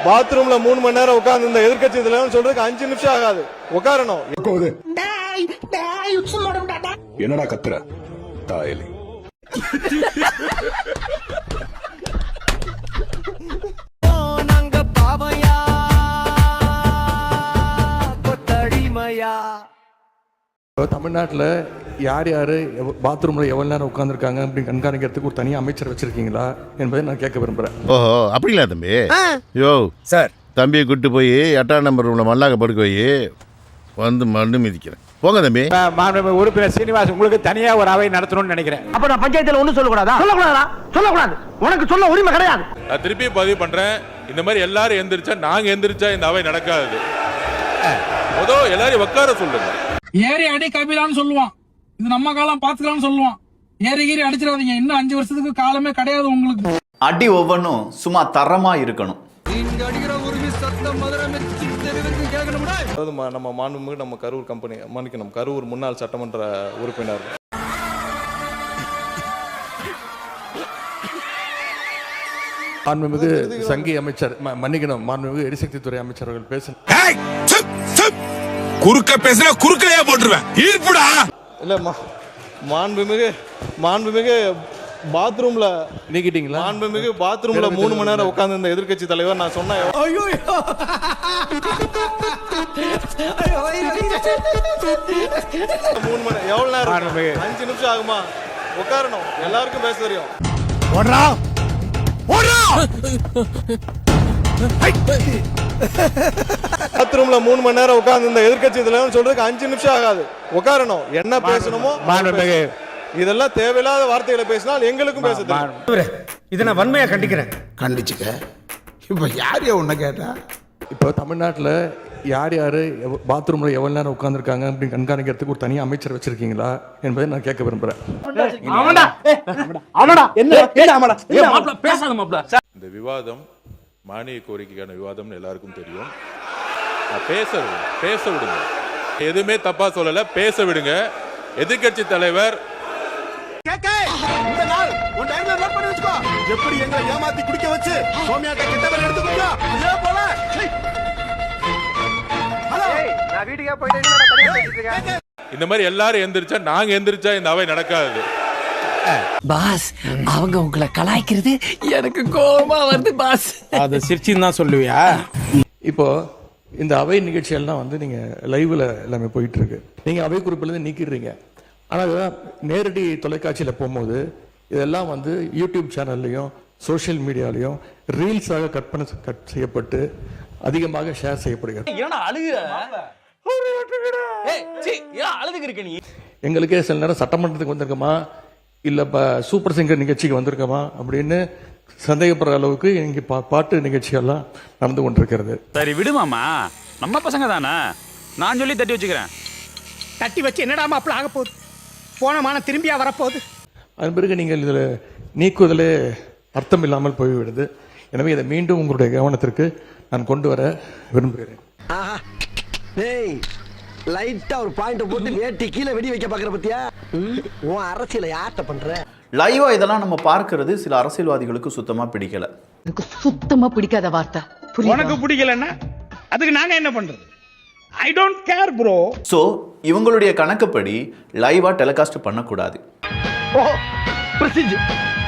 பாத்ரூம்ல 3 மணி நேரம் உட்கார்ந்து இந்த எதிர்கட்சி தலைவர் சொல்றதுக்கு 5 நிமிஷம் ஆகாது. உட்காரணும். என்னடா கத்துற தாயலி? தமிழ்நாட்டில் யார் யார் பாத்ரூமில் எவ்வளோ நேரம் உட்காந்துருக்காங்க அப்படின்னு கண்காணிக்கிறதுக்கு ஒரு தனி அமைச்சர் வச்சிருக்கீங்களா என்பதை நான் கேட்க விரும்புகிறேன். ஓஹோ, அப்படிங்களா தம்பி? யோ சார், தம்பியை கூட்டு போய் 8ஆம் நம்பர் ரூமில் மல்லாக்க படுக்க போய் வந்து மண்ணு மிதிக்கிறேன். போங்க தம்பி. உறுப்பினர் சீனிவாஸ், உங்களுக்கு தனியா ஒரு அவை நடத்தணும்னு நினைக்கிறேன். அப்ப நான் பஞ்சாயத்துல ஒண்ணு சொல்லக்கூடாதா? சொல்லக்கூடாது. உனக்கு சொல்ல உரிமை கிடையாது. நான் திருப்பி பதிவு பண்றேன். இந்த மாதிரி எல்லாரும் எந்திரிச்சா, நாங்க எந்திரிச்சா இந்த அவை நடக்காது. எல்லாரும் உட்கார சொல்லுங்க. ஏறி அடி கபிலான்னு சொல்லுவான். இது நம்ம காலம் பாத்துக்கலாம்னு சொல்லுவான். ஏறி கீறி அடிச்சிடாதீங்க. இன்னும் 5 வருஷத்துக்கு காலமே கிடையாது உங்களுக்கு. அடி ஒவ்வொன்றும் சும்மா தரமா இருக்கணும். நம்ம மாண்புமிகு நம்ம கரூர் கம்பெனி மன்னிக்கணும், கரூர் முன்னாள் சட்டமன்ற உறுப்பினர் மாண்புமிகு சங்கி அமைச்சர், மன்னிக்கணும், மாண்புமிகு எரிசக்தி துறை அமைச்சர் அவர்கள் பேச குறுக்க பேசுனா குறுக்கலையா போட்டுருவேன். ஈர்ப்புடா. இல்ல மாண்புமிகு பாத்ரூம்ல நீக்கிட்டீங்களா? மாண்புமிகு பாத்ரூம்ல 3 மணி நேரம் உட்கார்ந்து இந்த எதிர்கட்சி தலைவர் நான் சொன்னேன். 3 மணி எவ்வளவு நேரம்? 5 நிமிஷம் ஆகுமா? உட்காரணும். எல்லாருக்கும் பேச தெரியும். ஓடுறா ஓடுறா. பாத்ரூம்ல 3 மணி நேரம் உட்கார்ந்து இந்த எதிர்கட்சி தலைவர் சொல்றதுக்கு 5 நிமிஷம் ஆகாது. உட்காரணும். என்ன பேசணுமோ இதெல்லாம் தேவையில்லாத வார்த்தைகளை பேசினால் எங்களுக்கும் பேச தெரியும். இதை நான் வன்மையா கண்டிக்கிறேன். கண்டிச்சுக்க. இப்ப யாரையா உன்ன கேட்டா? இப்போ தமிழ்நாட்டில் யார் யார் பாத்ரூமில் எவ்வளோ நேரம் உட்காந்துருக்காங்க அப்படின்னு கண்காணிக்கிறதுக்கு ஒரு தனி அமைச்சர் வச்சிருக்கீங்களா என்பதை நான் கேட்க விரும்புகிறேன். இந்த விவாதம் மானிய கோரிக்கைக்கான விவாதம்னு எல்லாருக்கும் தெரியும். பேச விடுங்க. எதுவுமே தப்பா சொல்லல, பேச விடுங்க. எதிர்கட்சி தலைவர் எப்படி எங்களை ஏமாத்தி குடிக்க வச்சு சோமியாட்ட கிட்ட பேர் எடுத்துக்கோங்க. இதே போல இந்த மாதிரி எல்லாரும் எந்திரிச்சா, நாங்க எந்திரிச்சா இந்த அவை நடக்காது. பாஸ், அவங்க உங்களை கலாய்க்கிறது எனக்கு கோபமா வருது பாஸ். அதை சிரிச்சுன்னு தான் சொல்லுவியா? இப்போ இந்த அவை நிகழ்ச்சிகள்லாம் வந்து நீங்க லைவ்ல எல்லாமே போயிட்டு இருக்கு. நீங்க அவை குறிப்பிலிருந்து நீக்கிடுறீங்க. ஆனால் நேரடி தொலைக்காட்சியில் போகும்போது இதெல்லாம் வந்து யூடியூப் சேனல்லையும் சோஷியல் மீடியாலையும் ரீல்ஸாக கட் செய்யப்பட்டு அதிகமாக ஷேர் செய்யப்படுகிறது. எங்களுக்கே சில நேரம் சட்டமன்றத்துக்கு வந்திருக்கோமா இல்லை சூப்பர் சிங்கர் நிகழ்ச்சிக்கு வந்திருக்கோமா அப்படின்னு சந்தேகப்படுற அளவுக்கு இங்கே பாட்டு நிகழ்ச்சியெல்லாம் நடந்து கொண்டிருக்கிறது. சரி விடுமாமா, நம்ம பசங்க தானே. நான் சொல்லி தட்டி வச்சுக்கிறேன். தட்டி வச்சு என்னடாமா அப்படி ஆக போகுது? போனமான திரும்பியா வரப்போகுது. அதன் பிறகு நீங்கள் இதில் நீக்குவதிலே அர்த்தம் இல்லாமல் போய்விடுது. எனவே இதை மீண்டும் உங்களுடைய கவனத்திற்கு நான் கொண்டு வர விரும்புகிறேன். லைட்டா ஒரு பாயிண்ட் போட்டு வேட்டி கீழே வெடி வைக்க பாக்குற பத்தியா? உன் அரசியலை யார்ட்ட பண்ற? லைவா இதெல்லாம் நம்ம பார்க்கிறது சில அரசியல்வாதிகளுக்கு சுத்தமா பிடிக்கல. எனக்கு சுத்தமா பிடிக்காத வார்த்தை. உனக்கு பிடிக்கலன்னா அதுக்கு நாங்க என்ன பண்றது? I don't care bro. So இவங்களுடைய கணக்குப்படி லைவா டெலிகாஸ்ட் பண்ணக்கூடாது.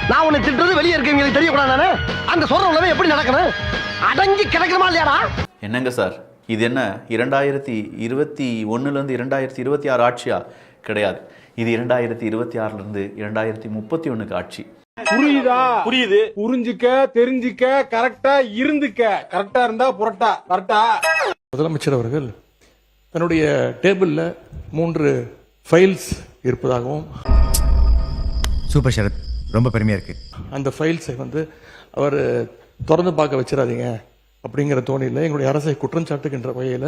நான் உன்னை திட்டுறது வெளியே இருக்கவங்களுக்கு தெரியக்கூடாது. அந்த சொல்ற உலகம் எப்படி நடக்கணும்? அடங்கி கிடக்குமா இல்லையாடா? என்னங்க சார், இது என்ன 2021 இருந்து 2026 ஆட்சியா? கிடையாது. இது 2026 இருந்து 2031 ஆட்சி. புரியுதா? புரியுது. புரிஞ்சுக்க, தெரிஞ்சுக்க, கரெக்டா இருந்துக்க. கரெக்டா இருந்தா புரட்டா. கரெக்டா? முதலமைச்சர் அவர்கள் தன்னுடைய டேபிளில் 3 ஃபைல்ஸ் இருப்பதாகவும், சூப்பர் ஷரத், ரொம்ப பெருமையா இருக்கு. அந்த ஃபைல்ஸை வந்து அவர் திறந்து பார்க்க வச்சிடாதீங்க அப்படிங்கிற தோணியில் எங்களுடைய அரசை குற்றம் சாட்டுகின்ற வகையில்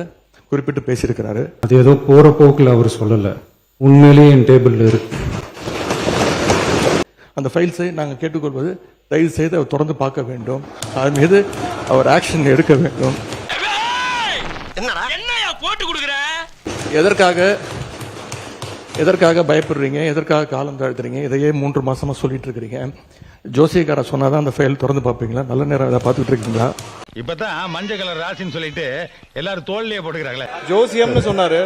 குறிப்பிட்டு பேசியிருக்கிறாரு. அது ஏதோ போற போக்கில் அவர் சொல்லலை, உண்மையிலேயே என் டேபிளில் இருக்கு. அந்த ஃபைல்ஸை நாங்கள் கேட்டுக்கொள்வது, தயவு செய்து அவர் திறந்து பார்க்க வேண்டும். அதன் மீது அவர் ஆக்ஷன் எடுக்க வேண்டும். எதற்காக எதற்காக பயப்படுறீங்க, எதற்காக காலம் தாழ்த்துறீங்க, இதையே 3 மாசமா சொல்லிட்டு இருக்கிறீங்க. ஜோசியக்கார சொன்னாதான் அந்த ஃபைல் திறந்து பார்ப்பீங்களா? நல்ல நேரம் அதை பார்த்துட்டு இருக்கீங்களா? இப்பதான் மஞ்சள் கலர் ராசின்னு சொல்லிட்டு எல்லாரும் தோல்லையே போட்டுக்கிறாங்களே. ஜோசியம்னு சொன்னாரு.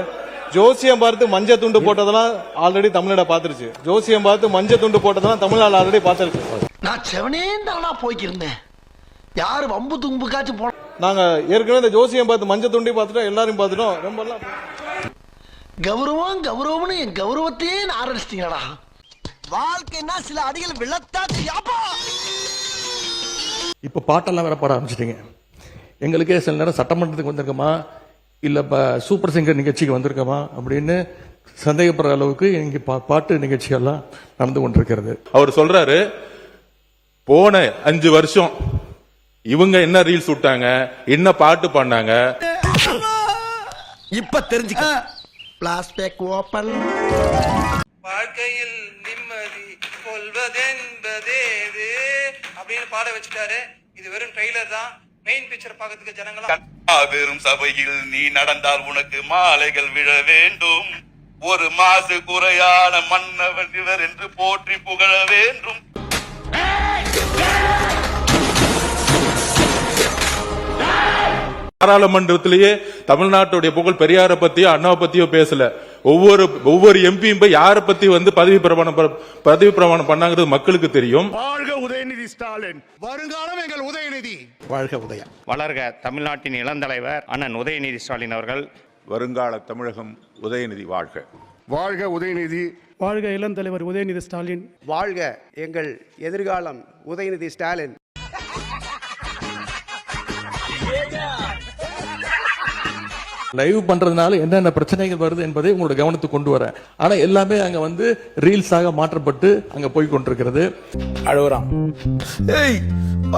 ஜோசியம் பார்த்து மஞ்சள் துண்டு போட்டதெல்லாம் ஆல்ரெடி தமிழ்நாடு பாத்துருச்சு. ஜோசியம் பார்த்து மஞ்சள் துண்டு போட்டதெல்லாம் தமிழ்நாடு ஆல்ரெடி பாத்துருச்சு. நான் செவனேந்தானா போய்க்கிருந்தேன். யாரு வம்பு தும்புக்காச்சும் போ. நாங்க ஏற்கனவே இந்த ஜோசியம் பார்த்து மஞ்சள் துண்டி பார்த்துட்டோம், எல்லாரும் பார்த்துட்டோம். ரொம்ப கௌரவம் கௌரவம்னு என் கௌரவத்தையே ஆரம்பிச்சிட்டீங்களா? வாழ்க்கைன்னா சில அடிகள் விழத்தாச்சு. இப்போ பாட்டெல்லாம் வேற பாட ஆரம்பிச்சிட்டீங்க. எங்களுக்கே சில நேரம் சட்டமன்றத்துக்கு வந்திருக்கோமா இல்ல சூப்பர் சிங்கர் நிகழ்ச்சிக்கு வந்திருக்கோமா அப்படின்னு சந்தேகப்படுற அளவுக்கு இங்க பாட்டு நிகழ்ச்சிகள்லாம் நடந்து கொண்டிருக்கிறது. அவர் சொல்றாரு, போன 5 வருஷம் இவங்க என்ன ரீல்ஸ் விட்டாங்க, என்ன பாட்டு பண்ணாங்க. இப்ப தெரிஞ்சுக்க. Plastic open. வாழ்க்கையில் நிம்மதி கொள்வதென்பதேது அப்படின்னு பாட வச்சுட்டாரு. இது வெறும் ட்ரெய்லர் தான். மெயின் பிக்சர் பார்க்கிறதுக்கு ஜனங்களா பெரும் சபையில் நீ நடந்தால் உனக்கு மாலைகள் விழ வேண்டும். ஒரு மாசு குறையான மன்னவன் இவர் என்று போற்றி புகழ வேண்டும். பாராளுமன்றத்திலேயே தமிழ்நாட்டுடைய புகழ் பெரியாரை பத்தியோ அண்ணாவை பத்தியோ பேசல. ஒவ்வொரு எம்பியும் போய் யாரை பத்தி வந்து பதவி பிரமாணம் பண்ணாங்கிறது மக்களுக்கு தெரியும். வாழ்க உதயநிதி ஸ்டாலின். வருங்காலம் எங்கள் உதயநிதி. வாழ்க உதயம். வளர்க தமிழ்நாட்டின் இளந்தலைவர் அண்ணன் உதயநிதி ஸ்டாலின் அவர்கள். வருங்கால தமிழகம் உதயநிதி வாழ்க. வாழ்க உதயநிதி. வாழ்க இளம் தலைவர் உதயநிதி ஸ்டாலின். வாழ்க எங்கள் எதிர்காலம் உதயநிதி ஸ்டாலின். லைவ் பண்றதுனால என்னென்ன பிரச்சனைகள் வருது என்பதை உங்களோட கவனத்துக்கு கொண்டு வரேன். ஆனா எல்லாமே அங்க வந்து ரீல்ஸாக மாற்றப்பட்டு அங்க போய் கொண்டிருக்கிறது. அழுகுறான்.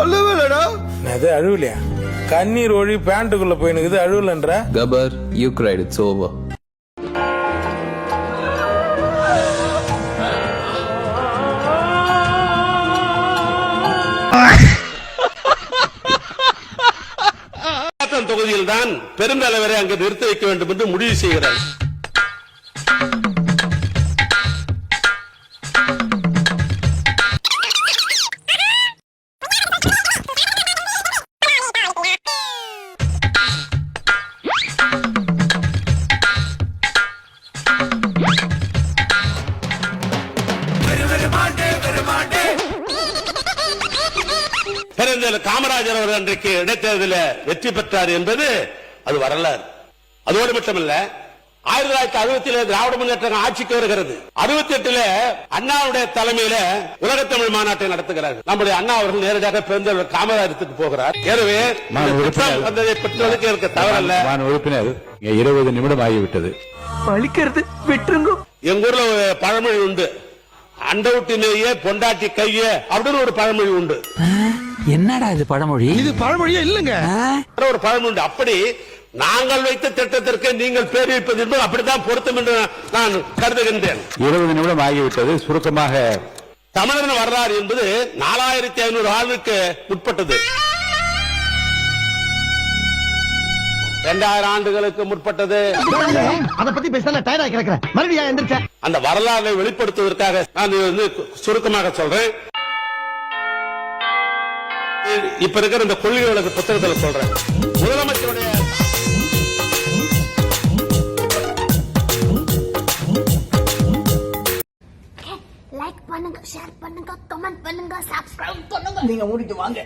அழுவலையா? கண்ணீர் ஒழி பேண்ட்டுக்குள்ள போயினுக்குது, அழுவலன்ற. கபர் யூ கிரைட், இட்ஸ் ஓவர். தொகுதியில் தான் பெருந்தலைவரை அங்கு நிறுத்தி வைக்க வேண்டும் என்று முடிவு செய்கிறார். காமராஜர் அவர் அன்றைக்கு இடைத்தேர்தலில் வெற்றி பெற்றார் என்பது அது வரலாறு. அதோடு மட்டுமல்ல, 1967 திராவிட முன்னேற்ற ஆட்சிக்கு வருகிறது. 68 அண்ணாவுடைய தலைமையில உலக தமிழ் மாநாட்டை நடத்துகிறார்கள். நம்முடைய அண்ணா அவர்கள் நேரடியாக பெருந்தலைவர் காமராஜருக்கு போகிறார். எனவே வந்ததை பெற்றோருக்கு இருக்க தவறல்ல. நான் உறுப்பினர் 20 நிமிடம் ஆகிவிட்டது. பழிக்கிறது விட்டுருங்க. எங்க ஊர்ல ஒரு பழமொழி உண்டு, அண்டவுட்டிலேயே பொண்டாட்டி கைய அப்படின்னு ஒரு பழமொழி உண்டு. என்னடா இது பழமொழி? இது பழமொழியே இல்லங்க, ஒரு பழமொழி உண்டு. அப்படி நாங்கள் வைத்த திட்டத்திற்கு நீங்கள் பேர் வைப்பது என்பது அப்படித்தான் பொருத்தம் என்று நான் கருதுகின்றேன். 20 நிமிடம் ஆகிவிட்டது. சுருக்கமாக, தமிழரின் வரலாறு என்பது 4500 ஆண்டுக்கு உட்பட்டது. 2000 ஆண்டுகளுக்கு முற்பட்டது. அத பத்தி பேசல டயரா கிடக்குறேன். மறுபடியும் எந்திரிச்சேன். அந்த வரலாறை வெளிப்படுத்துவதற்காக நான் வந்து சுருக்கமாக சொல்றேன். இப்ப இருக்கிற இந்த கொள்கைகளுக்கு புத்தகத்தில் சொல்றேன். முதலமைச்சருடைய லைக் பண்ணுங்க, ஷேர் பண்ணுங்க, கமெண்ட் பண்ணுங்க, சப்ஸ்கிரைப் பண்ணுங்க. நீங்க மூடிட்டு வாங்க.